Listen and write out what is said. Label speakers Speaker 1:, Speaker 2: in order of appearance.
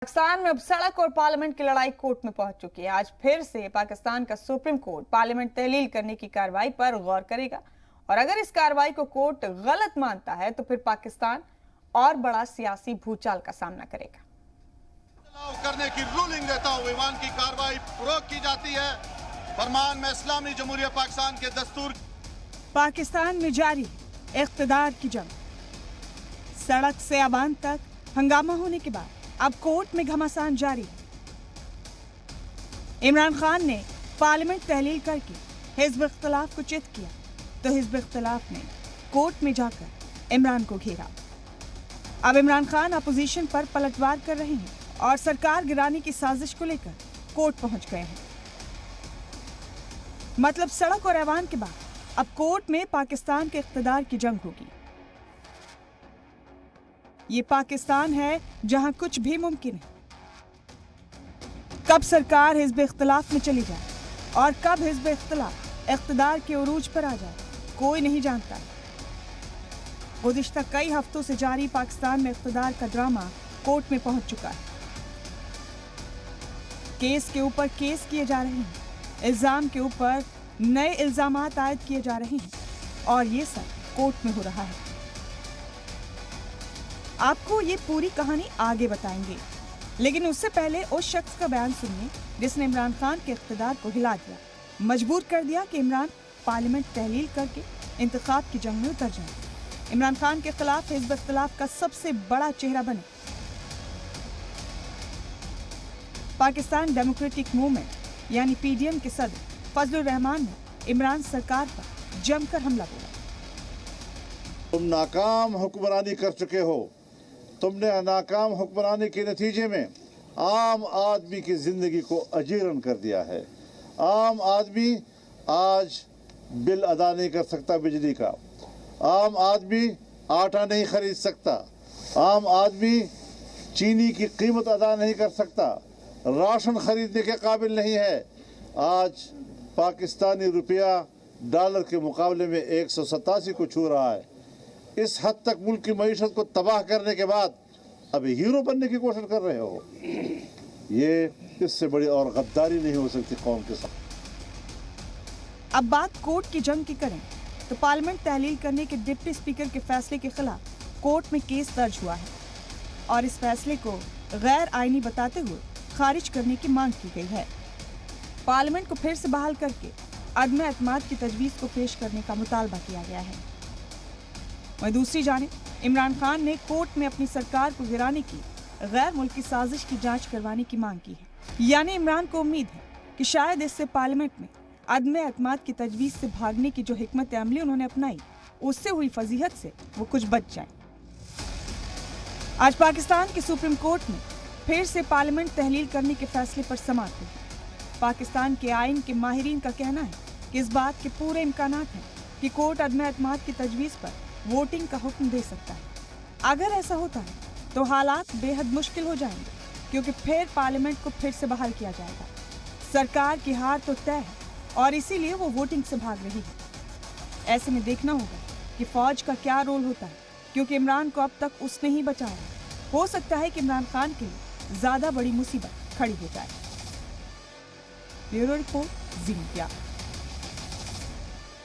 Speaker 1: पाकिस्तान में अब सड़क और पार्लियामेंट की लड़ाई कोर्ट में पहुंच चुकी है। आज फिर से पाकिस्तान का सुप्रीम कोर्ट पार्लियामेंट तहलील करने की कार्रवाई पर गौर करेगा और अगर इस कार्रवाई को कोर्ट गलत मानता है तो फिर पाकिस्तान और बड़ा सियासी भूचाल का सामना करेगा।
Speaker 2: करने की रूलिंग देता हुए ईवान की कार्रवाई रोक की जाती है। फरमान में इस्लामी जमहूरिया पाकिस्तान के दस्तूर।
Speaker 1: पाकिस्तान में जारी इख्तिदार की जंग। सड़क से अवान तक हंगामा होने के बाद अब कोर्ट में घमासान जारी है। इमरान खान ने पार्लियामेंट तहलील करके हिज़्ब इख्तिलाफ को चित किया तो हिज़्ब इख्तिलाफ ने कोर्ट में जाकर इमरान को घेरा। अब इमरान खान अपोजिशन पर पलटवार कर रहे हैं और सरकार गिराने की साजिश को लेकर कोर्ट पहुंच गए हैं। मतलब सड़क और ऐवान के बाद अब कोर्ट में पाकिस्तान के इख्तिदार की जंग होगी। ये पाकिस्तान है जहां कुछ भी मुमकिन है। कब सरकार हिज़्ब इख्तिलाफ में चली जाए और कब हिज़्ब इख्तिलाफ इख्तिदार के उरूज पर आ जाए, कोई नहीं जानता। गुज़िश्ता कई हफ्तों से जारी पाकिस्तान में इख्तिदार का ड्रामा कोर्ट में पहुंच चुका है। केस के ऊपर केस किए जा रहे हैं, इल्जाम के ऊपर नए इल्जामात आयद किए जा रहे हैं और ये सब कोर्ट में हो रहा है। आपको ये पूरी कहानी आगे बताएंगे, लेकिन उससे पहले उस शख्स का बयान सुनिए जिसने इमरान खान के इख्तिदार को हिला दिया, मजबूर कर दिया कि इमरान पार्लियामेंट तहलील करके इंतखाब की जंग में उतर जाए, इमरान खान के खिलाफ हिज़्ब इख्तिलाफ का सबसे बड़ा चेहरा बने। पाकिस्तान डेमोक्रेटिक मूवमेंट यानी पीडीएम के सदर फजलुर रहमान ने इमरान सरकार पर जमकर हमला बोला।
Speaker 2: तुम नाकाम हुक्मरानी कर चुके हो। तुमने नाकाम हुक्मरानी के नतीजे में आम आदमी की जिंदगी को अजीरन कर दिया है। आम आदमी आज बिल अदा नहीं कर सकता बिजली का, आम आदमी आटा नहीं खरीद सकता, आम आदमी चीनी की कीमत अदा नहीं कर सकता, राशन खरीदने के काबिल नहीं है। आज पाकिस्तानी रुपया डॉलर के मुकाबले में 187 को छू रहा है। इस हद तक मुल्क की मईशत को तबाह करने के बाद अब हीरो बनने की कोशिश कर रहे हो। ये इससे बड़ी और गद्दारी नहीं हो सकती कौम के साथ।
Speaker 1: अब बात कोर्ट की जंग की करें तो पार्लियामेंट तहलील करने के डिप्टी स्पीकर के फैसले के खिलाफ कोर्ट में केस दर्ज हुआ है और इस फैसले को गैर आईनी बताते हुए खारिज करने की मांग की गई है। पार्लियामेंट को फिर से बहाल करके अदम एतमाद की तजवीज़ को पेश करने का मुतालबा किया गया है। वहीं दूसरी जानिब इमरान खान ने कोर्ट में अपनी सरकार को गिराने की गैर मुल्की साजिश की जांच करवाने की मांग की है। यानी इमरान को उम्मीद है कि शायद इससे पार्लियामेंट में अदम एतमाद की तजवीज़ से भागने की जो हिकमत अमली उन्होंने अपनाई, उससे हुई फजीहत से वो कुछ बच जाए। आज पाकिस्तान के सुप्रीम कोर्ट में फिर से पार्लियामेंट तहलील करने के फैसले पर समाअत हुई। पाकिस्तान के आइन के माहिरीन का कहना है कि इस बात के पूरे इम्कानात हैं कि कोर्ट अदम एतमाद की तजवीज़ पर वोटिंग का हुक्म दे सकता है। अगर ऐसा होता है तो हालात बेहद मुश्किल हो जाएंगे, क्योंकि फिर पार्लियामेंट को फिर से बहाल किया जाएगा। सरकार की हार तो तय है और इसीलिए वो वोटिंग से भाग रही है। ऐसे में देखना होगा कि फौज का क्या रोल होता है, क्योंकि इमरान को अब तक उसने ही बचाया। हो सकता है कि इमरान खान के लिए ज्यादा बड़ी मुसीबत खड़ी हो जाए। ब्यूरो रिपोर्ट, ज़ी मीडिया।